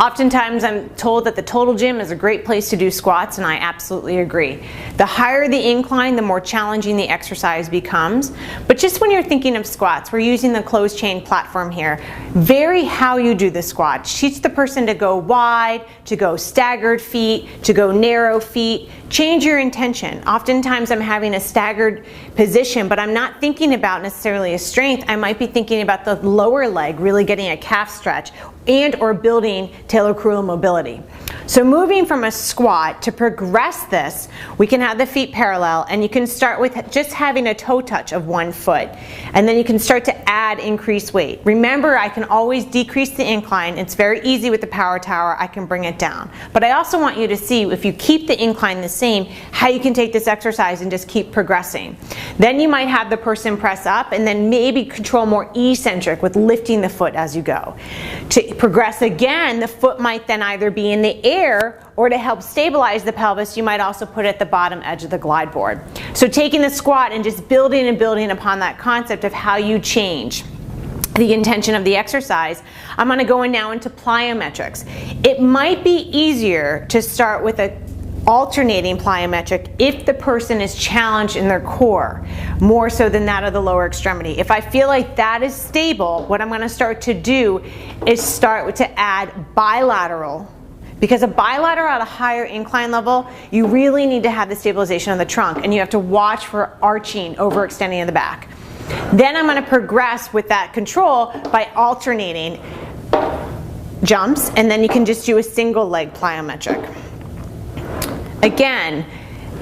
Oftentimes I'm told that the total gym is a great place to do squats, and I absolutely agree. The higher the incline, the more challenging the exercise becomes. But just when you're thinking of squats, we're using the closed chain platform here. Vary how you do the squat. Teach the person to go wide, to go staggered feet, to go narrow feet. Change your intention. Oftentimes I'm having a staggered position, but I'm not thinking about necessarily a strength. I might be thinking about the lower leg, really getting a calf stretch, and or building talocrural mobility. So moving from a squat, to progress this, we can have the feet parallel, and you can start with just having a toe touch of one foot, and then you can start to add increased weight. Remember, I can always decrease the incline. It's very easy with the power tower. I can bring it down. But I also want you to see, if you keep the incline the same, how you can take this exercise and just keep progressing. Then you might have the person press up, and then maybe control more eccentric with lifting the foot as you go. To progress again, the foot might then either be in the air, or to help stabilize the pelvis, you might also put it at the bottom edge of the glide board. So taking the squat and just building and building upon that concept of how you change the intention of the exercise, I'm going to go in now into plyometrics. It might be easier to start with a alternating plyometric if the person is challenged in their core, more so than that of the lower extremity. If I feel like that is stable, what I'm going to start to do is start to add bilateral. Because a bilateral at a higher incline level, you really need to have the stabilization of the trunk, and you have to watch for arching, overextending in the back. Then I'm going to progress with that control by alternating jumps, and then you can just do a single leg plyometric. Again,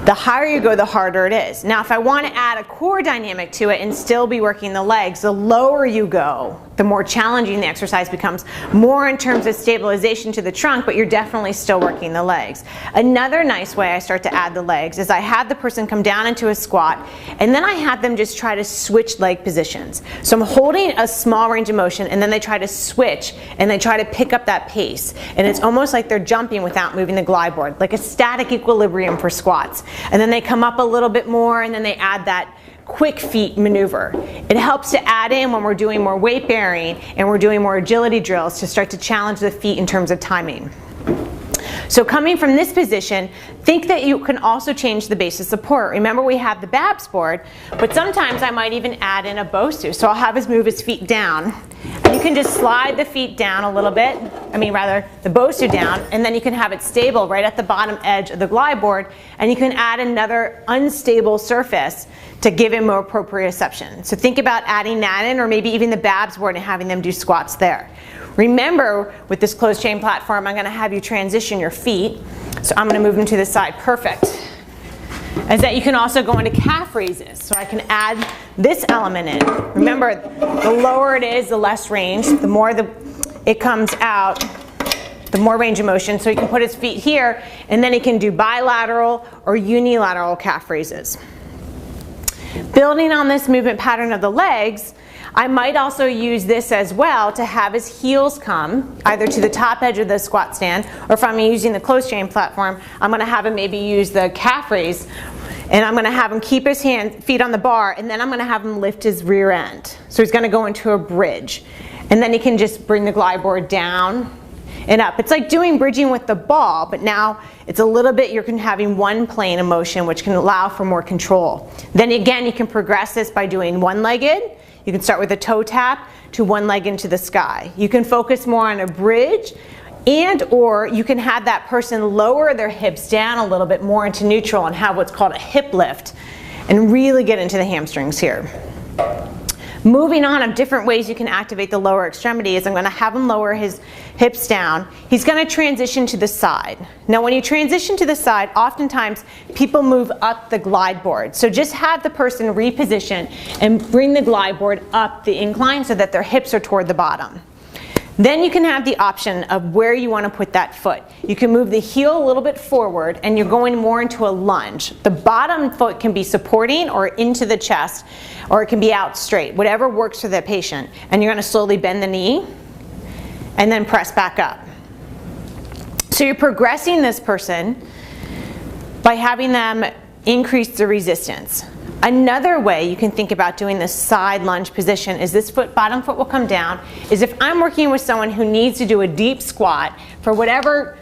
the higher you go, the harder it is. Now, if I want to add a core dynamic to it and still be working the legs, the lower you go, the more challenging the exercise becomes, more in terms of stabilization to the trunk, but you're definitely still working the legs. Another nice way I start to add the legs is I have the person come down into a squat, and then I have them just try to switch leg positions. So I'm holding a small range of motion, and then they try to switch, and they try to pick up that pace. And it's almost like they're jumping without moving the glide board, like a static equilibrium for squats. And then they come up a little bit more, and then they add that quick feet maneuver. It helps to add in when we're doing more weight bearing and we're doing more agility drills to start to challenge the feet in terms of timing. So coming from this position, think that you can also change the base of support. Remember, we have the BABS board, but sometimes I might even add in a BOSU. So I'll have us move his feet down, and you can just slide the feet down a little bit, the BOSU down, and then you can have it stable right at the bottom edge of the glide board, and you can add another unstable surface to give him more proprioception. So think about adding that in, or maybe even the BABS board and having them do squats there. Remember, with this closed chain platform, I'm going to have you transition your feet. So I'm going to move them to the side. Perfect. Is that you can also go into calf raises. So I can add this element in. Remember, the lower it is, the less range. The more it comes out, the more range of motion. So he can put his feet here, and then he can do bilateral or unilateral calf raises. Building on this movement pattern of the legs, I might also use this as well to have his heels come either to the top edge of the squat stand, or if I'm using the closed chain platform, I'm going to have him maybe use the calf raise, and I'm going to have him keep his feet on the bar, and then I'm going to have him lift his rear end. So he's going to go into a bridge, and then he can just bring the glide board down and up. It's like doing bridging with the ball, but now it's a little bit, you're having one plane of motion, which can allow for more control. Then again, you can progress this by doing one-legged. You can start with a toe tap to one leg into the sky. You can focus more on a bridge, and or you can have that person lower their hips down a little bit more into neutral and have what's called a hip lift and really get into the hamstrings here. Moving on, of different ways you can activate the lower extremity is I'm going to have him lower his hips down. He's going to transition to the side. Now when you transition to the side, oftentimes people move up the glide board. So just have the person reposition and bring the glide board up the incline so that their hips are toward the bottom. Then you can have the option of where you want to put that foot. You can move the heel a little bit forward, and you're going more into a lunge. The bottom foot can be supporting or into the chest, or it can be out straight, whatever works for the patient. And you're going to slowly bend the knee and then press back up. So you're progressing this person by having them increase the resistance. Another way you can think about doing this side lunge position is this bottom foot will come down, is if I'm working with someone who needs to do a deep squat for whatever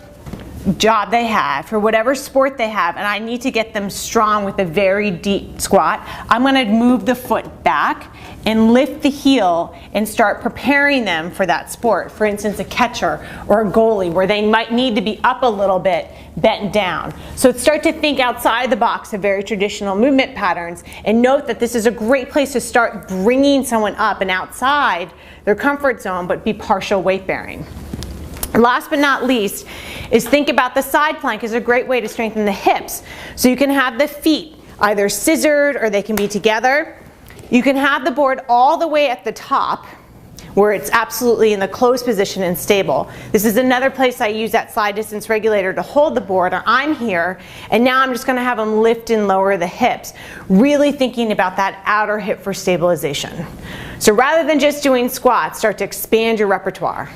job they have, for whatever sport they have, and I need to get them strong with a very deep squat, I'm going to move the foot back and lift the heel and start preparing them for that sport. For instance, a catcher or a goalie, where they might need to be up a little bit, bent down. So start to think outside the box of very traditional movement patterns, and note that this is a great place to start bringing someone up and outside their comfort zone, but be partial weight bearing. Last but not least is think about the side plank as a great way to strengthen the hips. So you can have the feet either scissored or they can be together. You can have the board all the way at the top where it's absolutely in the closed position and stable. This is another place I use that side distance regulator to hold the board, or I'm here and now I'm just going to have them lift and lower the hips, really thinking about that outer hip for stabilization. So rather than just doing squats, start to expand your repertoire.